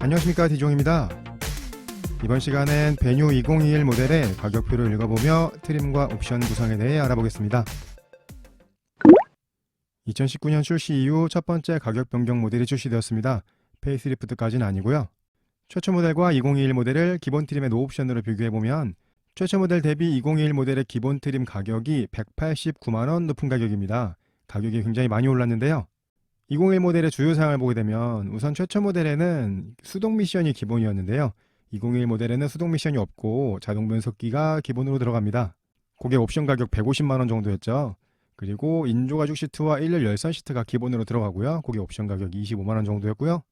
안녕하십니까, 디종입니다. 이번 시간엔 베뉴 2021 모델의 가격표를 읽어보며 트림과 옵션 구성에 대해 알아보겠습니다. 2019년 출시 이후 첫 번째 가격 변경 모델이 출시되었습니다. 페이스리프트까지는 아니고요. 최초 모델과 2021 모델을 기본 트림의 노옵션으로 비교해보면 최초 모델 대비 2021 모델의 기본 트림 가격이 189만원 높은 가격입니다. 가격이 굉장히 많이 올랐는데요. 2021 모델의 주요 사양을 보게 되면 우선 최초 모델에는 수동 미션이 기본이었는데요. 2021 모델에는 수동 미션이 없고 자동 변속기가 기본으로 들어갑니다. 고객 옵션 가격 150만원 정도였죠. 그리고 인조가죽 시트와 1열 열선 시트가 기본으로 들어가고요. 고객 옵션 가격 25만원 정도였고요.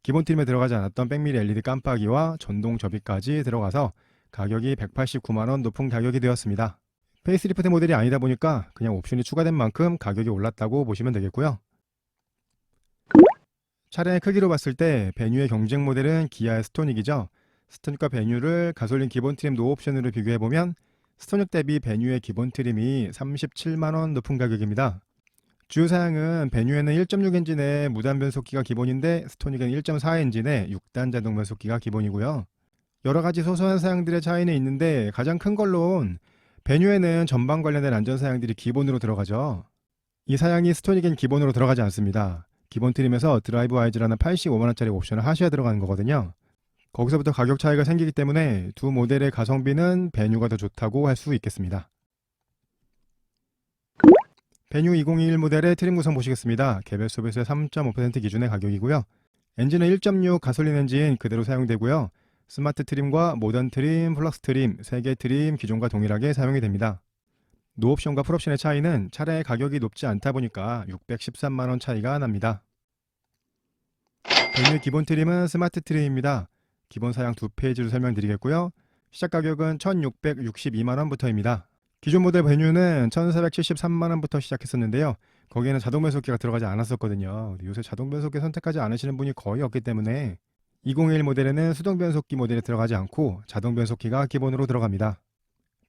기본 트림에 들어가지 않았던 백미리 LED 깜빡이와 전동 접이까지 들어가서 가격이 189만원 높은 가격이 되었습니다. 페이스리프트 모델이 아니다 보니까 그냥 옵션이 추가된 만큼 가격이 올랐다고 보시면 되겠고요. 차량의 크기로 봤을 때 베뉴의 경쟁 모델은 기아의 스토닉이죠. 스토닉과 베뉴를 가솔린 기본 트림 노옵션으로 비교해보면 스토닉 대비 베뉴의 기본 트림이 37만원 높은 가격입니다. 주요 사양은 베뉴에는 1.6 엔진의 무단 변속기가 기본인데 스토닉은 1.4 엔진의 6단 자동 변속기가 기본이고요. 여러가지 소소한 사양들의 차이는 있는데 가장 큰 걸로는 베뉴에는 전방 관련된 안전 사양들이 기본으로 들어가죠. 이 사양이 스토닉엔 기본으로 들어가지 않습니다. 기본 트림에서 드라이브 와이즈라는 85만원짜리 옵션을 하셔야 들어가는 거거든요. 거기서부터 가격 차이가 생기기 때문에 두 모델의 가성비는 베뉴가 더 좋다고 할 수 있겠습니다. 베뉴 2021 모델의 트림 구성 보시겠습니다. 개별 소비세 3.5% 기준의 가격이고요. 엔진은 1.6 가솔린 엔진 그대로 사용되고요. 스마트 트림과 모던 트림, 플럭스 트림, 3개 트림 기존과 동일하게 사용이 됩니다. 노옵션과 풀옵션의 차이는 차량의 가격이 높지 않다 보니까 613만원 차이가 납니다. 베뉴 기본 트림은 스마트 트림입니다. 기본 사양 2페이지로 설명드리겠고요. 시작 가격은 1662만원부터입니다. 기존 모델 베뉴는 1473만원부터 시작했었는데요. 거기에는 자동 변속기가 들어가지 않았었거든요. 요새 자동 변속기 선택하지 않으시는 분이 거의 없기 때문에 2021 모델에는 수동 변속기 모델이 들어가지 않고 자동 변속기가 기본으로 들어갑니다.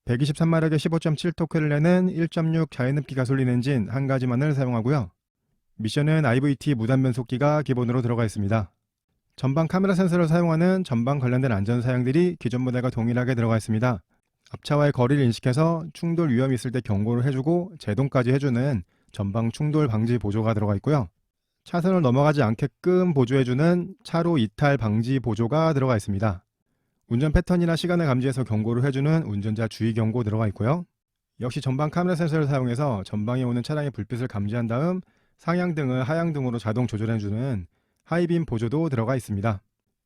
123마력의 15.7 토크를 내는 1.6 자연흡기 가솔린 엔진 한 가지만을 사용하고요. 미션은 IVT 무단 변속기가 기본으로 들어가 있습니다. 전방 카메라 센서를 사용하는 전방 관련된 안전 사양들이 기존 모델과 동일하게 들어가 있습니다. 앞차와의 거리를 인식해서 충돌 위험이 있을 때 경고를 해주고 제동까지 해주는 전방 충돌 방지 보조가 들어가 있고요. 차선을 넘어가지 않게끔 보조해주는 차로 이탈 방지 보조가 들어가 있습니다. 운전 패턴이나 시간을 감지해서 경고를 해주는 운전자 주의 경고 들어가 있고요. 역시 전방 카메라 센서를 사용해서 전방에 오는 차량의 불빛을 감지한 다음 상향등을 하향등으로 자동 조절해주는 하이빔 보조도 들어가 있습니다.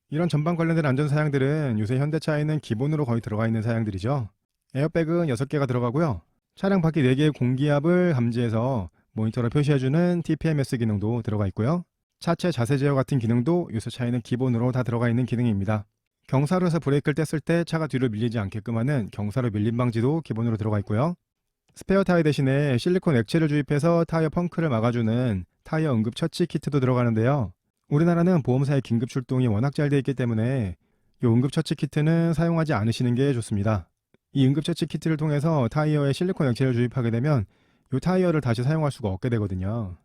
이런 전방 관련된 안전 사양들은 요새 현대차에는 기본으로 거의 들어가 있는 사양들이죠. 에어백은 6개가 들어가고요. 차량 바퀴 4개의 공기압을 감지해서 모니터로 표시해주는 TPMS 기능도 들어가 있고요. 차체 자세 제어 같은 기능도 요새 차에는 기본으로 다 들어가 있는 기능입니다. 경사로에서 브레이크를 뗐을 때 차가 뒤로 밀리지 않게끔 하는 경사로 밀림 방지도 기본으로 들어가 있고요. 스페어 타이어 대신에 실리콘 액체를 주입해서 타이어 펑크를 막아주는 타이어 응급 처치 키트도 들어가는데요. 우리나라는 보험사의 긴급 출동이 워낙 잘 되어 있기 때문에 이 응급 처치 키트는 사용하지 않으시는 게 좋습니다. 이 응급 처치 키트를 통해서 타이어에 실리콘 액체를 주입하게 되면 이 타이어를 다시 사용할 수가 없게 되거든요.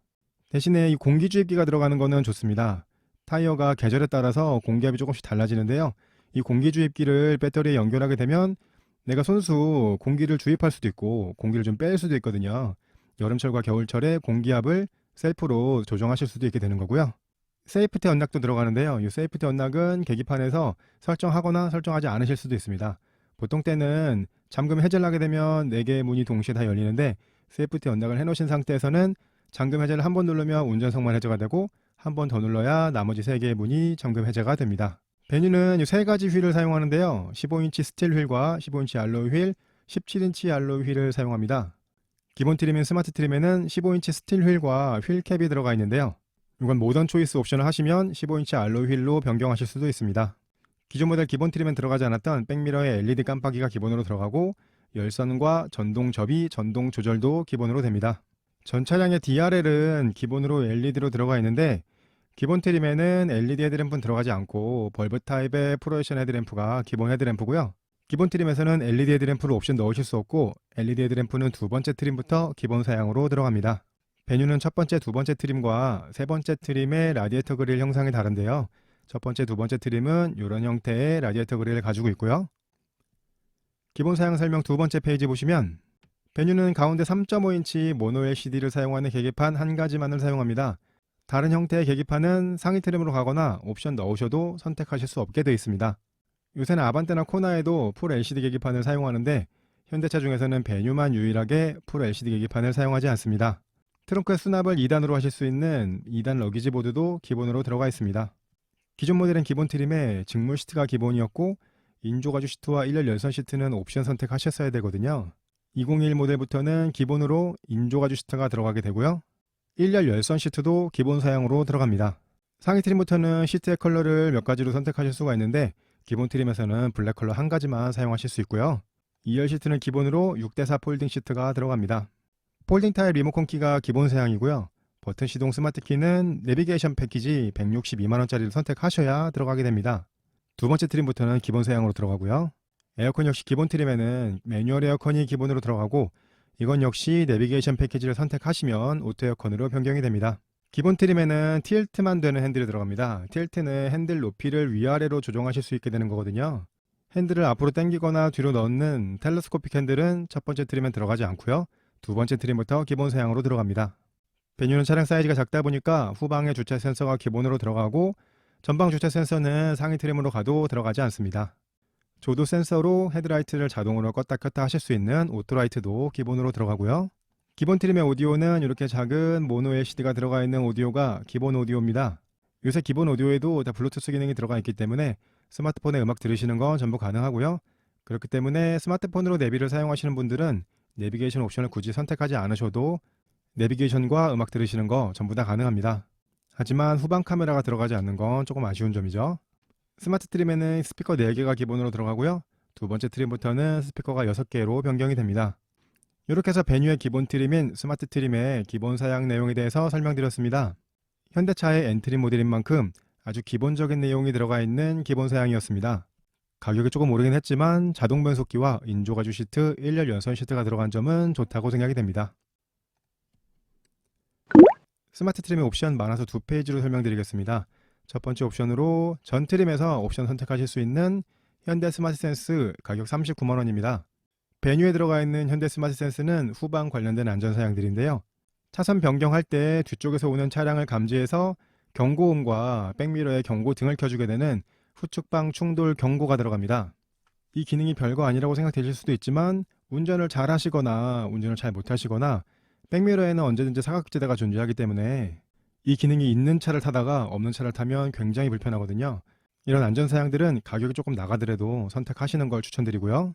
대신에 이 공기 주입기가 들어가는 거는 좋습니다. 타이어가 계절에 따라서 공기압이 조금씩 달라지는데요. 이 공기 주입기를 배터리에 연결하게 되면 내가 손수 공기를 주입할 수도 있고 공기를 좀 뺄 수도 있거든요. 여름철과 겨울철에 공기압을 셀프로 조정하실 수도 있게 되는 거고요. 세이프티 언락도 들어가는데요. 이 세이프티 언락은 계기판에서 설정하거나 설정하지 않으실 수도 있습니다. 보통 때는 잠금 해제를 하게 되면 4개의 문이 동시에 다 열리는데 세이프티 언락을 해놓으신 상태에서는 잠금 해제를 한 번 누르면 운전석만 해제가 되고 한 번 더 눌러야 나머지 3개의 문이 잠금 해제가 됩니다. 베뉴는 이 3가지 휠을 사용하는데요. 15인치 스틸 휠과 15인치 알로이 휠, 17인치 알로이 휠을 사용합니다. 기본 트림인 스마트 트림에는 15인치 스틸 휠과 휠 캡이 들어가 있는데요. 이건 모던 초이스 옵션을 하시면 15인치 알로이 휠로 변경하실 수도 있습니다. 기존 모델 기본 트림엔 들어가지 않았던 백미러의 LED 깜빡이가 기본으로 들어가고 열선과 전동 접이, 전동 조절도 기본으로 됩니다. 전 차량의 DRL은 기본으로 LED로 들어가 있는데 기본 트림에는 LED 헤드램프는 들어가지 않고 벌브 타입의 프로젝션 헤드램프가 기본 헤드램프고요. 기본 트림에서는 LED 헤드램프를 옵션 넣으실 수 없고 LED 헤드램프는 두 번째 트림부터 기본 사양으로 들어갑니다. 베뉴는 첫 번째, 두 번째 트림과 세 번째 트림의 라디에이터 그릴 형상이 다른데요. 첫 번째, 두 번째 트림은 이런 형태의 라디에이터 그릴을 가지고 있고요. 기본 사양 설명 두 번째 페이지 보시면 베뉴는 가운데 3.5인치 모노 LCD를 사용하는 계기판 한 가지만을 사용합니다. 다른 형태의 계기판은 상위 트림으로 가거나 옵션 넣으셔도 선택하실 수 없게 되어 있습니다. 요새는 아반떼나 코나에도 풀 LCD 계기판을 사용하는데 현대차 중에서는 베뉴만 유일하게 풀 LCD 계기판을 사용하지 않습니다. 트렁크의 수납을 2단으로 하실 수 있는 2단 러기지 보드도 기본으로 들어가 있습니다. 기존 모델은 기본 트림에 직물 시트가 기본이었고 인조가죽 시트와 1열 열선 시트는 옵션 선택하셨어야 되거든요. 2021 모델부터는 기본으로 인조가죽 시트가 들어가게 되고요. 1열 열선 시트도 기본 사양으로 들어갑니다. 상위 트림부터는 시트의 컬러를 몇 가지로 선택하실 수가 있는데 기본 트림에서는 블랙 컬러 한 가지만 사용하실 수 있고요. 2열 시트는 기본으로 6대4 폴딩 시트가 들어갑니다. 폴딩 타입 리모컨 키가 기본 사양이고요. 버튼 시동 스마트 키는 내비게이션 패키지 162만원짜리를 선택하셔야 들어가게 됩니다. 두 번째 트림부터는 기본 사양으로 들어가고요. 에어컨 역시 기본 트림에는 매뉴얼 에어컨이 기본으로 들어가고 이건 역시 내비게이션 패키지를 선택하시면 오토 에어컨으로 변경이 됩니다. 기본 트림에는 틸트만 되는 핸들이 들어갑니다. 틸트는 핸들 높이를 위아래로 조정하실 수 있게 되는 거거든요. 핸들을 앞으로 당기거나 뒤로 넣는 텔레스코픽 핸들은 첫 번째 트림엔 들어가지 않고요. 두 번째 트림부터 기본 사양으로 들어갑니다. 베뉴는 차량 사이즈가 작다 보니까 후방에 주차 센서가 기본으로 들어가고 전방 주차 센서는 상위 트림으로 가도 들어가지 않습니다. 조도 센서로 헤드라이트를 자동으로 껐다 켰다 하실 수 있는 오토라이트도 기본으로 들어가고요. 기본 트림의 오디오는 이렇게 작은 모노 LCD가 들어가 있는 오디오가 기본 오디오입니다. 요새 기본 오디오에도 다 블루투스 기능이 들어가 있기 때문에 스마트폰에 음악 들으시는 건 전부 가능하고요. 그렇기 때문에 스마트폰으로 내비를 사용하시는 분들은 내비게이션 옵션을 굳이 선택하지 않으셔도 내비게이션과 음악 들으시는 거 전부 다 가능합니다. 하지만 후방 카메라가 들어가지 않는 건 조금 아쉬운 점이죠. 스마트 트림에는 스피커 4개가 기본으로 들어가고요. 두 번째 트림부터는 스피커가 6개로 변경이 됩니다. 이렇게 해서 베뉴의 기본 트림인 스마트 트림의 기본 사양 내용에 대해서 설명드렸습니다. 현대차의 엔트리 모델인 만큼 아주 기본적인 내용이 들어가 있는 기본 사양이었습니다. 가격이 조금 오르긴 했지만 자동 변속기와 인조가죽 시트, 1열 연선 시트가 들어간 점은 좋다고 생각이 됩니다. 스마트 트림의 옵션 많아서 두 페이지로 설명드리겠습니다. 첫 번째 옵션으로 전 트림에서 옵션 선택하실 수 있는 현대 스마트 센스 가격 39만원입니다. 베뉴에 들어가 있는 현대 스마트 센스는 후방 관련된 안전 사양들인데요. 차선 변경할 때 뒤쪽에서 오는 차량을 감지해서 경고음과 백미러의 경고 등을 켜주게 되는 후측방 충돌 경고가 들어갑니다. 이 기능이 별거 아니라고 생각되실 수도 있지만 운전을 잘 하시거나 운전을 잘 못하시거나 백미러에는 언제든지 사각지대가 존재하기 때문에 이 기능이 있는 차를 타다가 없는 차를 타면 굉장히 불편하거든요. 이런 안전사양들은 가격이 조금 나가더라도 선택하시는 걸 추천드리고요.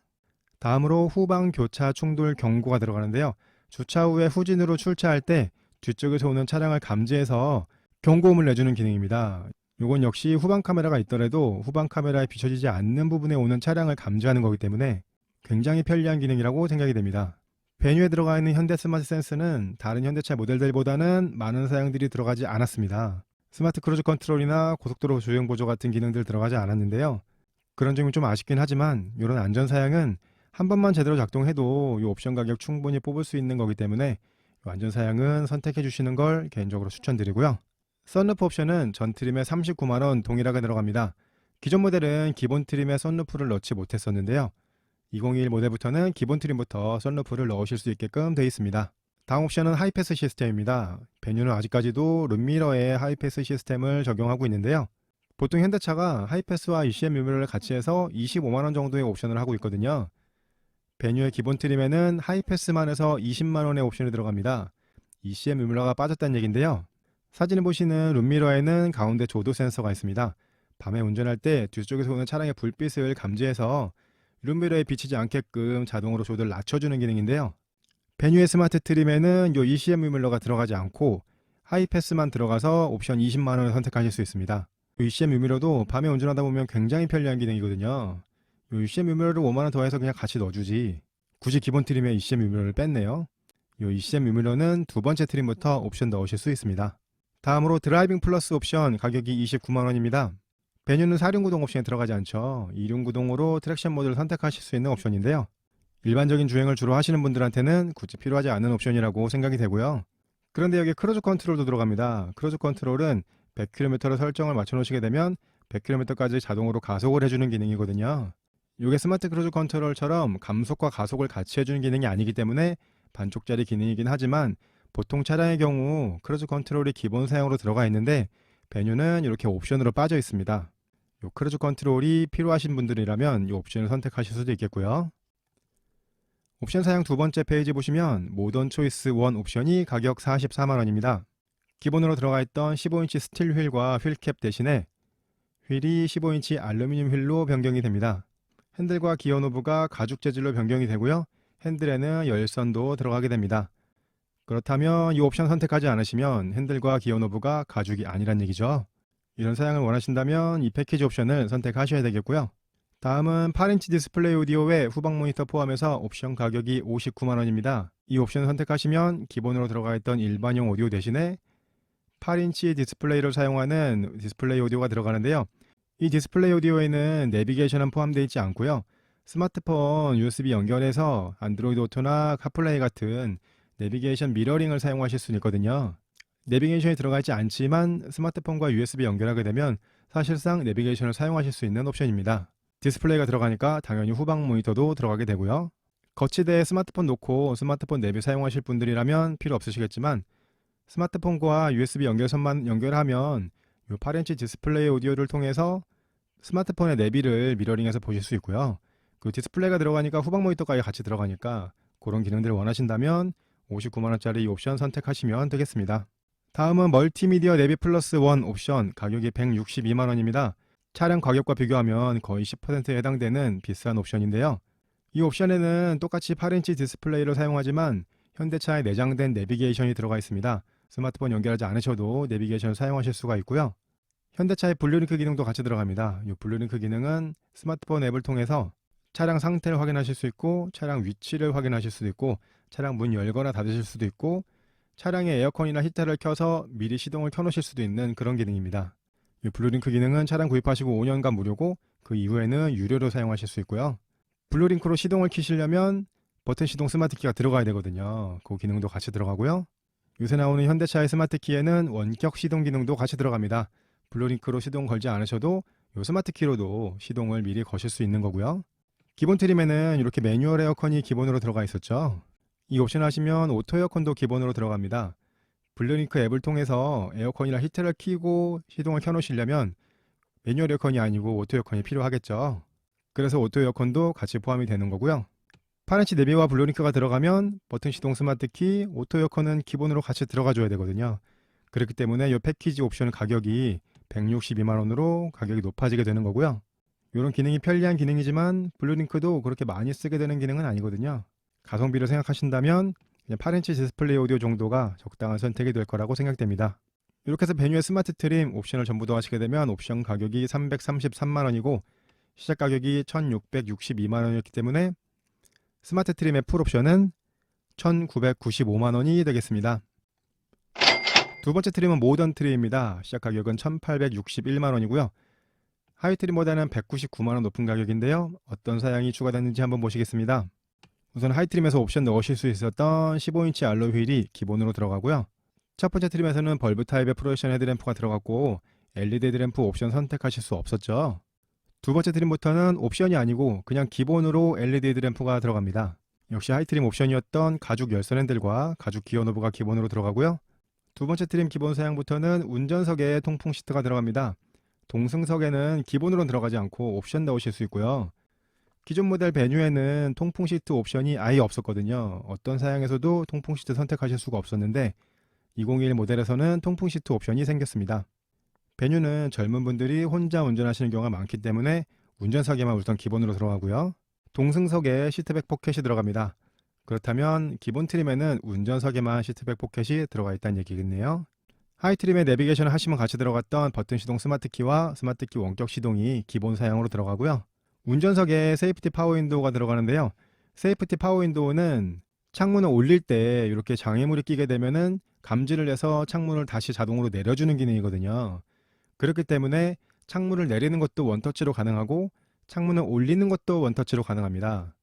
다음으로 후방 교차 충돌 경고가 들어가는데요. 주차 후에 후진으로 출차할 때 뒤쪽에서 오는 차량을 감지해서 경고음을 내주는 기능입니다. 이건 역시 후방 카메라가 있더라도 후방 카메라에 비춰지지 않는 부분에 오는 차량을 감지하는 거기 때문에 굉장히 편리한 기능이라고 생각이 됩니다. 베뉴에 들어가 있는 현대 스마트 센스는 다른 현대차 모델들보다는 많은 사양들이 들어가지 않았습니다. 스마트 크루즈 컨트롤이나 고속도로 조형 보조 같은 기능들 들어가지 않았는데요. 그런 점이 좀 아쉽긴 하지만 이런 안전 사양은 한 번만 제대로 작동해도 이 옵션 가격 충분히 뽑을 수 있는 거기 때문에 이 안전 사양은 선택해 주시는 걸 개인적으로 추천드리고요. 썬루프 옵션은 전 트림에 39만원 동일하게 들어갑니다. 기존 모델은 기본 트림에 썬루프를 넣지 못했었는데요. 2021 모델부터는 기본 트림부터 썬루프를 넣으실 수 있게끔 되어 있습니다. 다음 옵션은 하이패스 시스템입니다. 베뉴는 아직까지도 룸미러에 하이패스 시스템을 적용하고 있는데요. 보통 현대차가 하이패스와 ECM 유미러를 같이 해서 25만원 정도의 옵션을 하고 있거든요. 베뉴의 기본 트림에는 하이패스만 해서 20만원의 옵션이 들어갑니다. ECM 유미러가 빠졌다는 얘기인데요. 사진을 보시는 룸미러에는 가운데 조도 센서가 있습니다. 밤에 운전할 때 뒤쪽에서 오는 차량의 불빛을 감지해서 룸미러에 비치지 않게끔 자동으로 조도를 낮춰주는 기능인데요. 베뉴의 스마트 트림에는 이 ECM 유밀러가 들어가지 않고 하이패스만 들어가서 옵션 20만원을 선택하실 수 있습니다. 이 ECM 유밀러도 밤에 운전하다 보면 굉장히 편리한 기능이거든요. 이 ECM 유밀러를 5만원 더해서 그냥 같이 넣어주지 굳이 기본 트림에 ECM 유밀러를 뺐네요. 이 ECM 유밀러는 두 번째 트림부터 옵션 넣으실 수 있습니다. 다음으로 드라이빙 플러스 옵션 가격이 29만원입니다. 베뉴는 4륜구동 옵션에 들어가지 않죠. 2륜구동으로 트랙션 모드를 선택하실 수 있는 옵션인데요. 일반적인 주행을 주로 하시는 분들한테는 굳이 필요하지 않은 옵션이라고 생각이 되고요. 그런데 여기 크루즈 컨트롤도 들어갑니다. 크루즈 컨트롤은 100km로 설정을 맞춰 놓으시게 되면 100km까지 자동으로 가속을 해주는 기능이거든요. 이게 스마트 크루즈 컨트롤처럼 감속과 가속을 같이 해주는 기능이 아니기 때문에 반쪽짜리 기능이긴 하지만 보통 차량의 경우 크루즈 컨트롤이 기본 사양으로 들어가 있는데 베뉴는 이렇게 옵션으로 빠져 있습니다. 이 크루즈 컨트롤이 필요하신 분들이라면 이 옵션을 선택하실 수도 있겠고요. 옵션 사양 두 번째 페이지 보시면 모던 초이스 1 옵션이 가격 44만원입니다. 기본으로 들어가 있던 15인치 스틸 휠과 휠캡 대신에 휠이 15인치 알루미늄 휠로 변경이 됩니다. 핸들과 기어 노브가 가죽 재질로 변경이 되고요. 핸들에는 열선도 들어가게 됩니다. 그렇다면 이 옵션 선택하지 않으시면 핸들과 기어 노브가 가죽이 아니란 얘기죠. 이런 사양을 원하신다면 이 패키지 옵션을 선택하셔야 되겠고요. 다음은 8인치 디스플레이 오디오에 후방 모니터 포함해서 옵션 가격이 59만원입니다. 이 옵션을 선택하시면 기본으로 들어가 있던 일반용 오디오 대신에 8인치 디스플레이를 사용하는 디스플레이 오디오가 들어가는데요. 이 디스플레이 오디오에는 내비게이션은 포함되어 있지 않고요. 스마트폰 USB 연결해서 안드로이드 오토나 카플레이 같은 내비게이션 미러링을 사용하실 수 있거든요. 내비게이션이 들어가 있지 않지만 스마트폰과 USB 연결하게 되면 사실상 내비게이션을 사용하실 수 있는 옵션입니다. 디스플레이가 들어가니까 당연히 후방 모니터도 들어가게 되고요. 거치대에 스마트폰 놓고 스마트폰 내비 사용하실 분들이라면 필요 없으시겠지만 스마트폰과 USB 연결선만 연결하면 이 8인치 디스플레이 오디오를 통해서 스마트폰의 내비를 미러링해서 보실 수 있고요. 그 디스플레이가 들어가니까 후방 모니터까지 같이 들어가니까 그런 기능들을 원하신다면 59만원짜리 이 옵션 선택하시면 되겠습니다. 다음은 멀티미디어 내비 플러스 1 옵션 가격이 162만원입니다. 차량 가격과 비교하면 거의 10%에 해당되는 비싼 옵션인데요. 이 옵션에는 똑같이 8인치 디스플레이를 사용하지만 현대차에 내장된 내비게이션이 들어가 있습니다. 스마트폰 연결하지 않으셔도 내비게이션을 사용하실 수가 있고요. 현대차의 블루링크 기능도 같이 들어갑니다. 이 블루링크 기능은 스마트폰 앱을 통해서 차량 상태를 확인하실 수 있고 차량 위치를 확인하실 수도 있고 차량 문 열거나 닫으실 수도 있고 차량의 에어컨이나 히터를 켜서 미리 시동을 켜놓으실 수도 있는 그런 기능입니다. 이 블루링크 기능은 차량 구입하시고 5년간 무료고 그 이후에는 유료로 사용하실 수 있고요. 블루링크로 시동을 켜시려면 버튼 시동 스마트키가 들어가야 되거든요. 그 기능도 같이 들어가고요. 요새 나오는 현대차의 스마트키에는 원격 시동 기능도 같이 들어갑니다. 블루링크로 시동 걸지 않으셔도 이 스마트키로도 시동을 미리 거실 수 있는 거고요. 기본 트림에는 이렇게 매뉴얼 에어컨이 기본으로 들어가 있었죠. 이 옵션 하시면 오토 에어컨도 기본으로 들어갑니다. 블루링크 앱을 통해서 에어컨이나 히터를 켜고 시동을 켜놓으시려면 매뉴얼 에어컨이 아니고 오토 에어컨이 필요하겠죠. 그래서 오토 에어컨도 같이 포함이 되는 거고요. 8인치 내비와 블루링크가 들어가면 버튼 시동 스마트키, 오토 에어컨은 기본으로 같이 들어가 줘야 되거든요. 그렇기 때문에 이 패키지 옵션 가격이 162만원으로 가격이 높아지게 되는 거고요. 이런 기능이 편리한 기능이지만 블루링크도 그렇게 많이 쓰게 되는 기능은 아니거든요. 가성비를 생각하신다면 그냥 8인치 디스플레이 오디오 정도가 적당한 선택이 될 거라고 생각됩니다. 이렇게 해서 베뉴의 스마트 트림 옵션을 전부 더 하시게 되면 옵션 가격이 333만원이고 시작 가격이 1662만원이었기 때문에 스마트 트림의 풀 옵션은 1995만원이 되겠습니다. 두 번째 트림은 모던 트림입니다. 시작 가격은 1861만원이고요. 하이 트림보다는 199만원 높은 가격인데요. 어떤 사양이 추가됐는지 한번 보시겠습니다. 우선 하이 트림에서 옵션 넣으실 수 있었던 15인치 알로이 휠이 기본으로 들어가고요. 첫 번째 트림에서는 벌브 타입의 프로젝션 헤드램프가 들어갔고 LED 헤드램프 옵션 선택하실 수 없었죠. 두 번째 트림부터는 옵션이 아니고 그냥 기본으로 LED 헤드램프가 들어갑니다. 역시 하이 트림 옵션이었던 가죽 열선 핸들과 가죽 기어 노브가 기본으로 들어가고요. 두 번째 트림 기본 사양부터는 운전석에 통풍 시트가 들어갑니다. 동승석에는 기본으로는 들어가지 않고 옵션 넣으실 수 있고요. 기존 모델 베뉴에는 통풍 시트 옵션이 아예 없었거든요. 어떤 사양에서도 통풍 시트 선택하실 수가 없었는데 2021 모델에서는 통풍 시트 옵션이 생겼습니다. 베뉴는 젊은 분들이 혼자 운전하시는 경우가 많기 때문에 운전석에만 우선 기본으로 들어가고요. 동승석에 시트백 포켓이 들어갑니다. 그렇다면 기본 트림에는 운전석에만 시트백 포켓이 들어가 있다는 얘기겠네요. 하이 트림에 내비게이션을 하시면 같이 들어갔던 버튼 시동 스마트키와 스마트키 원격 시동이 기본 사양으로 들어가고요. 운전석에 세이프티 파워 윈도우가 들어가는데요. 세이프티 파워 윈도우는 창문을 올릴 때 이렇게 장애물이 끼게 되면은 감지를 해서 창문을 다시 자동으로 내려주는 기능이거든요. 그렇기 때문에 창문을 내리는 것도 원터치로 가능하고 창문을 올리는 것도 원터치로 가능합니다.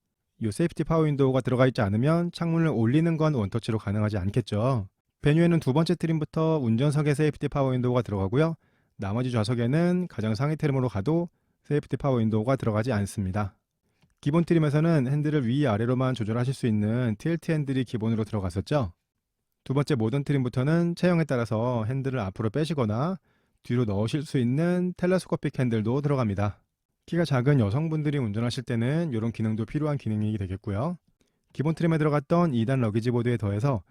이 세이프티 파워 윈도우가 들어가 있지 않으면 창문을 올리는 건 원터치로 가능하지 않겠죠. 베뉴에는 두 번째 트림부터 운전석에 세이프티 파워 윈도우가 들어가고요. 나머지 좌석에는 가장 상위 트림으로 가도 세이프티 파워 윈도우가 들어가지 않습니다. 기본 트림에서는 핸들을 위아래로만 조절하실 수 있는 틸트 핸들이 기본으로 들어갔었죠. 두 번째 모던 트림부터는 체형에 따라서 핸들을 앞으로 빼시거나 뒤로 넣으실 수 있는 텔레스코픽 핸들도 들어갑니다. 키가 작은 여성분들이 운전하실 때는 이런 기능도 필요한 기능이 되겠고요. 기본 트림에 들어갔던 2단 러기지 보드에 더해서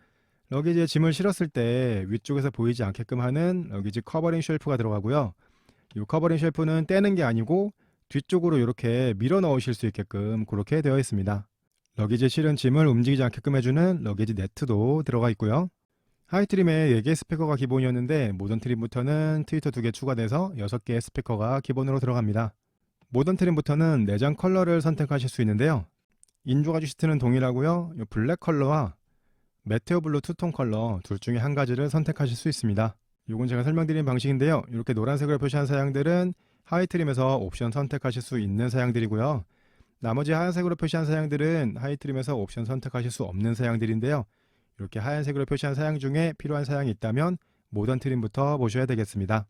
러기지에 짐을 실었을 때 위쪽에서 보이지 않게끔 하는 러기지 커버링 쉘프가 들어가고요. 이 커버링 쉘프는 떼는 게 아니고 뒤쪽으로 이렇게 밀어 넣으실 수 있게끔 그렇게 되어 있습니다. 러기지에 실은 짐을 움직이지 않게끔 해주는 러기지 네트도 들어가 있고요. 하이 트림에 4개의 스피커가 기본이었는데 모던 트림부터는 트위터 2개 추가돼서 6개의 스피커가 기본으로 들어갑니다. 모던 트림부터는 내장 컬러를 선택하실 수 있는데요. 인조가죽 시트는 동일하고요. 이 블랙 컬러와 메테오 블루 투톤 컬러 둘 중에 한 가지를 선택하실 수 있습니다. 이건 제가 설명드린 방식인데요. 이렇게 노란색으로 표시한 사양들은 하이 트림에서 옵션 선택하실 수 있는 사양들이고요. 나머지 하얀색으로 표시한 사양들은 하이 트림에서 옵션 선택하실 수 없는 사양들인데요. 이렇게 하얀색으로 표시한 사양 중에 필요한 사양이 있다면 모던 트림부터 보셔야 되겠습니다.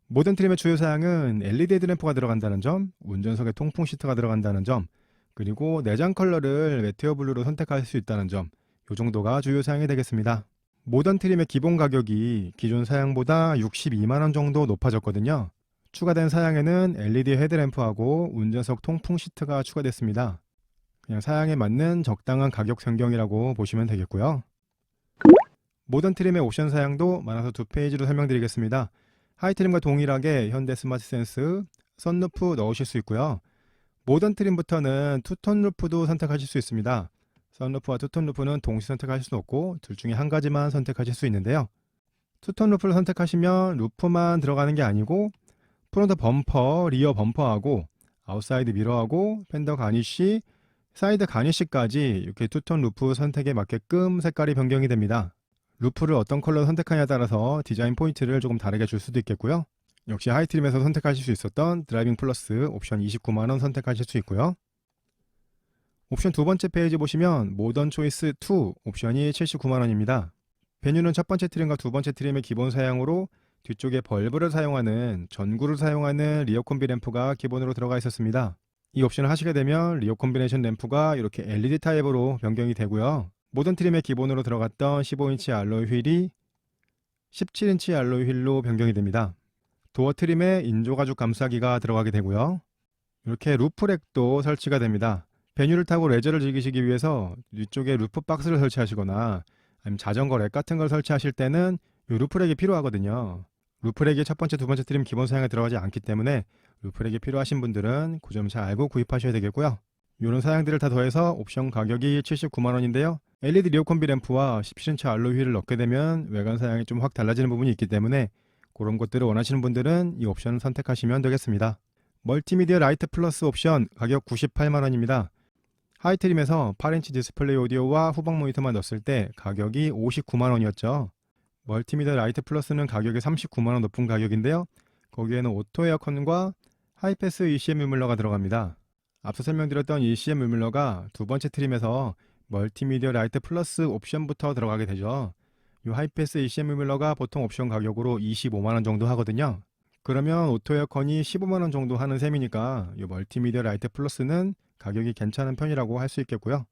모던 트림의 주요 사양은 LED 헤드램프가 들어간다는 점, 운전석에 통풍 시트가 들어간다는 점, 그리고 내장 컬러를 메테오 블루로 선택할 수 있다는 점, 이 정도가 주요 사양이 되겠습니다. 모던 트림의 기본 가격이 기존 사양보다 62만원 정도 높아졌거든요. 추가된 사양에는 LED 헤드램프하고 운전석 통풍 시트가 추가됐습니다. 그냥 사양에 맞는 적당한 가격 변경이라고 보시면 되겠고요. 모던 트림의 옵션 사양도 많아서 2페이지로 설명드리겠습니다. 하이 트림과 동일하게 현대 스마트 센스, 선루프 넣으실 수 있고요. 모던 트림부터는 투톤 루프도 선택하실 수 있습니다. 선루프와 투톤 루프는 동시 선택하실 수 없고 둘 중에 한 가지만 선택하실 수 있는데요. 투톤 루프를 선택하시면 루프만 들어가는 게 아니고 프론트 범퍼, 리어 범퍼하고 아웃사이드 미러하고 펜더 가니쉬, 사이드 가니쉬까지 이렇게 투톤 루프 선택에 맞게끔 색깔이 변경이 됩니다. 루프를 어떤 컬러로 선택하냐에 따라서 디자인 포인트를 조금 다르게 줄 수도 있겠고요. 역시 하이트림에서 선택하실 수 있었던 드라이빙 플러스 옵션 29만원 선택하실 수 있고요. 옵션 두 번째 페이지 보시면 모던 초이스 2 옵션이 79만원입니다. 베뉴는 첫 번째 트림과 두 번째 트림의 기본 사양으로 뒤쪽에 벌브를 사용하는 전구를 사용하는 리어 콤비 램프가 기본으로 들어가 있었습니다. 이 옵션을 하시게 되면 리어 콤비네이션 램프가 이렇게 LED 타입으로 변경이 되고요. 모던 트림의 기본으로 들어갔던 15인치 알로이 휠이 17인치 알로이 휠로 변경이 됩니다. 도어 트림에 인조가죽 감싸기가 들어가게 되고요. 이렇게 루프렉도 설치가 됩니다. 베뉴를 타고 레저를 즐기시기 위해서 뒤쪽에 루프 박스를 설치하시거나 아니면 자전거 렉 같은 걸 설치하실 때는 이 루프렉이 필요하거든요. 루프렉이 첫 번째, 두 번째 트림 기본 사양에 들어가지 않기 때문에 루프렉이 필요하신 분들은 그 점 잘 알고 구입하셔야 되겠고요. 이런 사양들을 다 더해서 옵션 가격이 79만원인데요. LED 리어 콤비 램프와 17인치 알로이 휠을 넣게 되면 외관 사양이 좀 확 달라지는 부분이 있기 때문에 그런 것들을 원하시는 분들은 이 옵션을 선택하시면 되겠습니다. 멀티미디어 라이트 플러스 옵션 가격 98만원입니다. 하이트림에서 8인치 디스플레이 오디오와 후방 모니터만 넣었을 때 가격이 59만원이었죠. 멀티미디어 라이트 플러스는 가격이 39만원 높은 가격인데요. 거기에는 오토 에어컨과 하이패스 ECM 유물러가 들어갑니다. 앞서 설명드렸던 ECM 유물러가 두 번째 트림에서 멀티미디어 라이트 플러스 옵션부터 들어가게 되죠. 이 하이패스 ECM 유물러가 보통 옵션 가격으로 25만원 정도 하거든요. 그러면 오토 에어컨이 15만원 정도 하는 셈이니까 이 멀티미디어 라이트 플러스는 가격이 괜찮은 편이라고 할 수 있겠고요.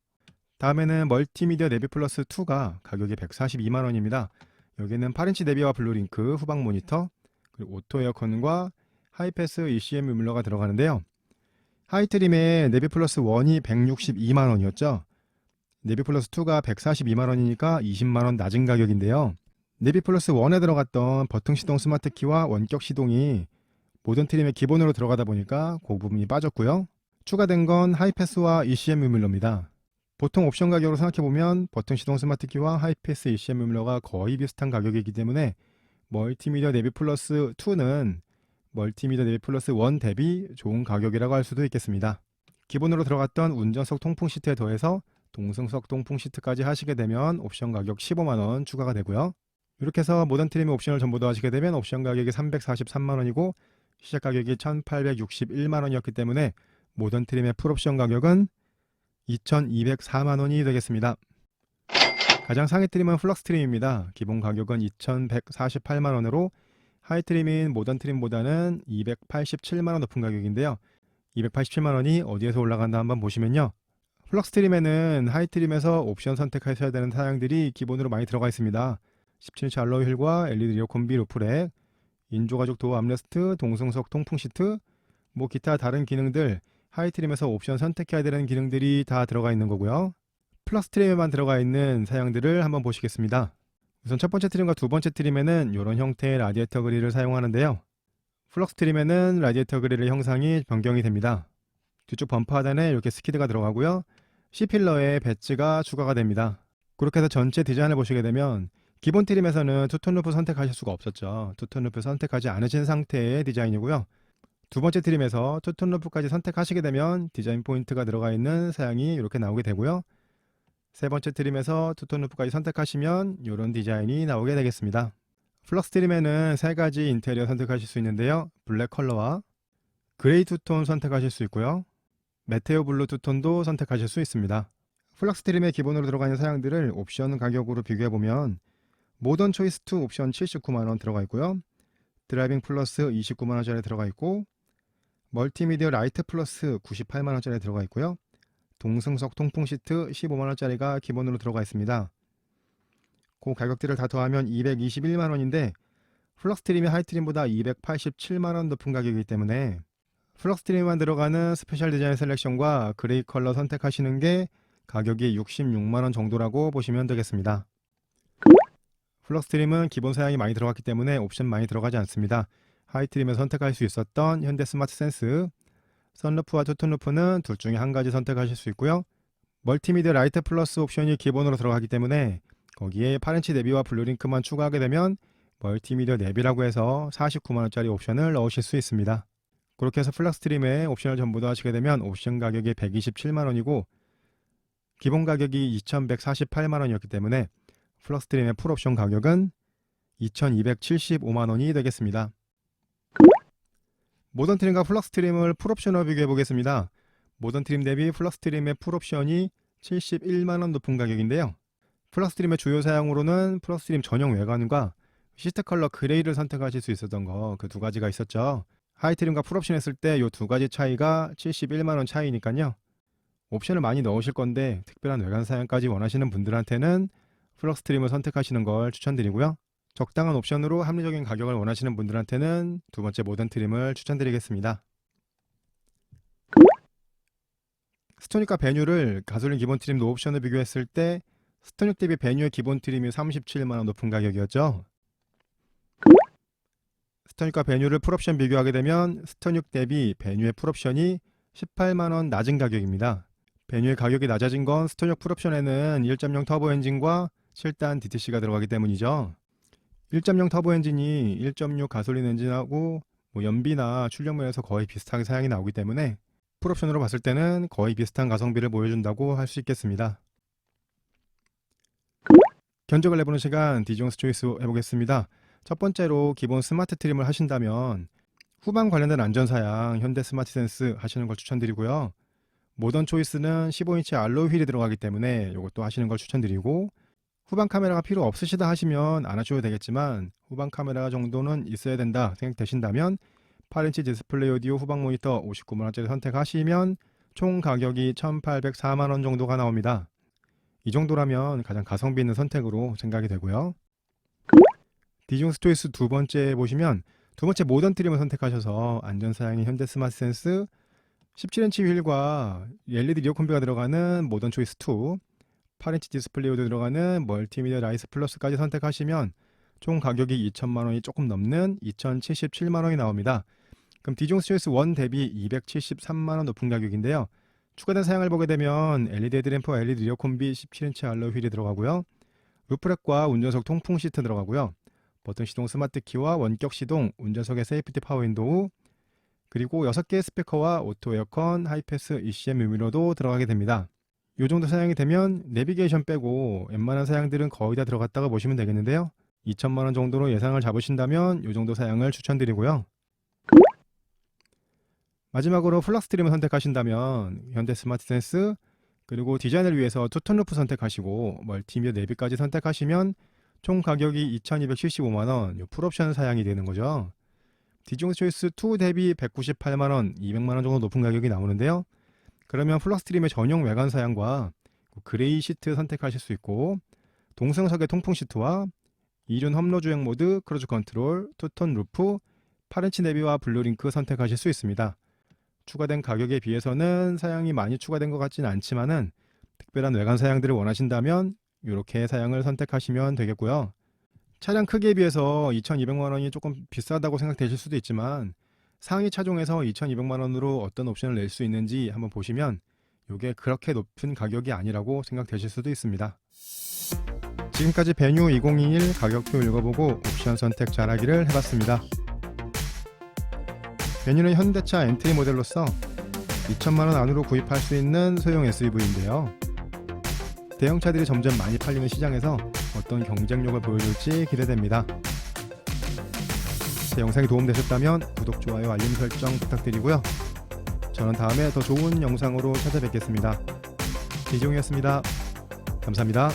다음에는 멀티미디어 내비 플러스 2가 가격이 142만원입니다. 여기는 8인치 내비와 블루링크 후방 모니터, 그리고 오토 에어컨과 하이패스 ECM 유물러가 들어가는데요. 하이트림의 내비 플러스 1이 162만원이었죠. 내비 플러스 2가 142만원이니까 20만원 낮은 가격인데요. 내비 플러스 1에 들어갔던 버튼 시동 스마트 키와 원격 시동이 모든 트림의 기본으로 들어가다 보니까 그 부분이 빠졌고요. 추가된 건 하이패스와 ECM 유물러입니다. 보통 옵션 가격으로 생각해보면 버튼 시동 스마트 키와 하이패스 ECM 유물러가 거의 비슷한 가격이기 때문에 멀티미디어 내비 플러스 2는 멀티미디어 내비 플러스 1 대비 좋은 가격이라고 할 수도 있겠습니다. 기본으로 들어갔던 운전석 통풍 시트에 더해서 동승석 통풍 시트까지 하시게 되면 옵션 가격 15만원 추가가 되고요. 이렇게 해서 모던 트림의 옵션을 전부 다 하시게 되면 옵션 가격이 343만원이고 시작 가격이 1861만원이었기 때문에 모던 트림의 풀옵션 가격은 2204만원이 되겠습니다. 가장 상위 트림은 플럭스 트림입니다. 기본 가격은 2148만원으로 하이 트림인 모던 트림보다는 287만원 높은 가격인데요. 287만원이 어디에서 올라간다 한번 보시면요. 플럭스 트림에는 하이 트림에서 옵션 선택하셔야 되는 사양들이 기본으로 많이 들어가 있습니다. 17인치 알로이 휠과 LED 리어 콤비 루프렉, 인조가죽 도어 암레스트, 동승석 통풍 시트, 기타 다른 기능들, 하이 트림에서 옵션 선택해야 되는 기능들이 다 들어가 있는 거고요. 플러스 트림에만 들어가 있는 사양들을 한번 보시겠습니다. 우선 첫 번째 트림과 두 번째 트림에는 이런 형태의 라디에이터 그릴을 사용하는데요. 플럭스 트림에는 라디에이터 그릴의 형상이 변경이 됩니다. 뒤쪽 범퍼 하단에 이렇게 스키드가 들어가고요. C필러에 배지가 추가가 됩니다. 그렇게 해서 전체 디자인을 보시게 되면 기본 트림에서는 투톤 루프 선택하실 수가 없었죠. 투톤 루프 선택하지 않으신 상태의 디자인이고요. 두 번째 트림에서 투톤 루프까지 선택하시게 되면 디자인 포인트가 들어가 있는 사양이 이렇게 나오게 되고요. 세 번째 트림에서 투톤 루프까지 선택하시면 이런 디자인이 나오게 되겠습니다. 플럭스 트림에는 세 가지 인테리어 선택하실 수 있는데요. 블랙 컬러와 그레이 투톤 선택하실 수 있고요. 메테오 블루 투톤도 선택하실 수 있습니다. 플럭스 트림에 기본으로 들어가 있는 사양들을 옵션 가격으로 비교해보면 모던 초이스 2 옵션 79만원 들어가 있고요. 드라이빙 플러스 29만원짜리 들어가 있고, 멀티미디어 라이트 플러스 98만원짜리 들어가 있고요. 동승석 통풍 시트 15만원짜리가 기본으로 들어가 있습니다. 그 가격들을 다 더하면 221만원인데 플럭스 트림이 하이 트림보다 287만원 높은 가격이기 때문에 플럭스 트림만 들어가는 스페셜 디자인 셀렉션과 그레이 컬러 선택하시는 게 가격이 66만원 정도라고 보시면 되겠습니다. 플럭스 트림은 기본 사양이 많이 들어갔기 때문에 옵션 많이 들어가지 않습니다. 하이 트림에서 선택할 수 있었던 현대 스마트 센스, 선루프와 투톤 루프는 둘 중에 한 가지 선택하실 수 있고요. 멀티미디어 라이트 플러스 옵션이 기본으로 들어가기 때문에 거기에 8인치 내비와 블루링크만 추가하게 되면 멀티미디어 내비라고 해서 49만원짜리 옵션을 넣으실 수 있습니다. 그렇게 해서 플럭스 트림에 옵션을 전부 다 하시게 되면 옵션 가격이 127만원이고 기본 가격이 2148만원이었기 때문에 플럭스 트림의 풀옵션 가격은 2275만원이 되겠습니다. 모던 트림과 플럭스 트림을 풀옵션으로 비교해 보겠습니다. 모던 트림 대비 플럭스 트림의 풀옵션이 71만원 높은 가격인데요. 플럭스 트림의 주요 사양으로는 플럭스 트림 전용 외관과 시트 컬러 그레이를 선택하실 수 있었던 거, 그 두 가지가 있었죠. 하이 트림과 풀옵션 했을 때 이 두 가지 차이가 71만원 차이니까요. 옵션을 많이 넣으실 건데 특별한 외관 사양까지 원하시는 분들한테는 플럭스 트림을 선택하시는 걸 추천드리고요. 적당한 옵션으로 합리적인 가격을 원하시는 분들한테는 두 번째 모던 트림을 추천드리겠습니다. 스토닉과 베뉴를 가솔린 기본 트림 노옵션을 비교했을 때 스토닉 대비 베뉴의 기본 트림이 37만원 높은 가격이었죠. 스토닉과 베뉴를 풀옵션 비교하게 되면 스토닉 대비 베뉴의 풀옵션이 18만원 낮은 가격입니다. 베뉴의 가격이 낮아진 건 스토닉 풀옵션에는 1.0 터보 엔진과 7단 DTC가 들어가기 때문이죠. 1.0 터보 엔진이 1.6 가솔린 엔진하고 연비나 출력면에서 거의 비슷하게 사양이 나오기 때문에 풀옵션으로 봤을 때는 거의 비슷한 가성비를 보여준다고 할 수 있겠습니다. 견적을 내보는 시간 디종스 초이스 해보겠습니다. 첫 번째로 기본 스마트 트림을 하신다면 후방 관련된 안전사양 현대 스마트 센스 하시는 걸 추천드리고요. 모던 초이스는 15인치 알로이 휠이 들어가기 때문에 이것도 하시는 걸 추천드리고, 후방 카메라가 필요 없으시다 하시면 안 하셔도 되겠지만 후방 카메라 정도는 있어야 된다 생각되신다면 8인치 디스플레이 오디오 후방 모니터 59만원짜리 선택하시면 총 가격이 1804만원 정도가 나옵니다. 이 정도라면 가장 가성비 있는 선택으로 생각이 되고요. 디종스 초이스 두 번째 보시면 두 번째 모던 트림을 선택하셔서 안전사양인 현대 스마트 센스, 17인치 휠과 LED 리어 콤비가 들어가는 모던 초이스 2, 8인치 디스플레이도 들어가는 멀티미디어 라이트 플러스까지 선택하시면 총 가격이 2천만원이 조금 넘는 2077만원이 나옵니다. 그럼 디종스 초이스 1 대비 273만원 높은 가격인데요. 추가된 사양을 보게 되면 LED 헤드램프와 LED 리어 콤비 17인치 알로이 휠이 들어가고요. 루프렉과 운전석 통풍 시트 들어가고요. 버튼 시동 스마트 키와 원격 시동, 운전석의 세이프티 파워 윈도우, 그리고 6개의 스피커와 오토 에어컨, 하이패스 ECM 유미러도 들어가게 됩니다. 이 정도 사양이 되면 내비게이션 빼고 웬만한 사양들은 거의 다 들어갔다고 보시면 되겠는데요. 2천만원 정도로 예상을 잡으신다면 이 정도 사양을 추천드리고요. 마지막으로 플럭스 트림을 선택하신다면 현대 스마트 센스, 그리고 디자인을 위해서 투톤 루프 선택하시고 멀티미디어 내비까지 선택하시면 총 가격이 2,275만원, 풀옵션 사양이 되는 거죠. 디지몬 초이스 2 대비 198만원, 200만원 정도 높은 가격이 나오는데요. 그러면 플럭스트림의 전용 외관 사양과 그레이 시트 선택하실 수 있고, 동승석의 통풍 시트와 이륜 험로 주행 모드, 크루즈 컨트롤, 투톤 루프, 8인치 내비와 블루링크 선택하실 수 있습니다. 추가된 가격에 비해서는 사양이 많이 추가된 것 같지는 않지만은 특별한 외관 사양들을 원하신다면 이렇게 사양을 선택하시면 되겠고요. 차량 크기에 비해서 2,200만원이 조금 비싸다고 생각되실 수도 있지만 상위 차종에서 2,200만원으로 어떤 옵션을 낼 수 있는지 한번 보시면 이게 그렇게 높은 가격이 아니라고 생각되실 수도 있습니다. 지금까지 베뉴 2021 가격표 읽어보고 옵션 선택 잘하기를 해봤습니다. 베뉴는 현대차 엔트리 모델로서 2천만원 안으로 구입할 수 있는 소형 SUV인데요. 대형차들이 점점 많이 팔리는 시장에서 어떤 경쟁력을 보여줄지 기대됩니다. 제 영상이 도움되셨다면 구독, 좋아요, 알림 설정 부탁드리고요. 저는 다음에 더 좋은 영상으로 찾아뵙겠습니다. 이종이었습니다. 감사합니다.